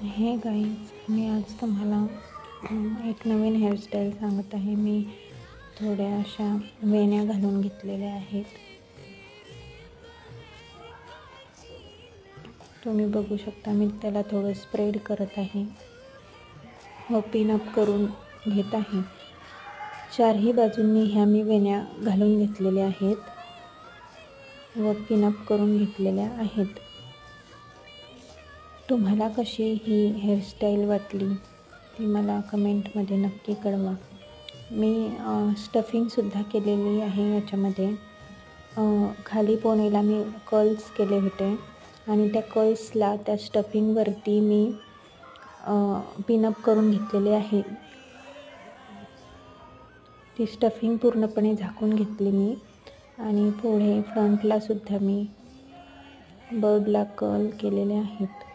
हे गाईज, मी आज तुम्हाला एक नवीन हेअरस्टाईल सांगत आहे. मी थोड्या अशा वेण्या घालून घेतलेल्या आहेत. तुम्ही बघू शकता, मी त्याला थोडं स्प्रेड करत आहे व पिनअप करून घेत आहे. चारही बाजूंनी ह्या मी वेण्या घालून घेतलेल्या आहेत व पिनअप करून घेतलेल्या आहेत. तुम्हाला कशी ही हेअरस्टाईल वाटली ती मला कमेंटमध्ये नक्की कळवा. मी स्टफिंगसुद्धा केलेली आहे याच्यामध्ये. खाली पोनीला मी कर्ल्स केले होते आणि त्या कर्ल्सला त्या स्टफिंगवरती मी पिनअप करून घेतलेले आहे. ती स्टफिंग पूर्णपणे झाकून घेतली मी आणि पुढे फ्रंटलासुद्धा मी बर्डला कर्ल केलेले आहेत.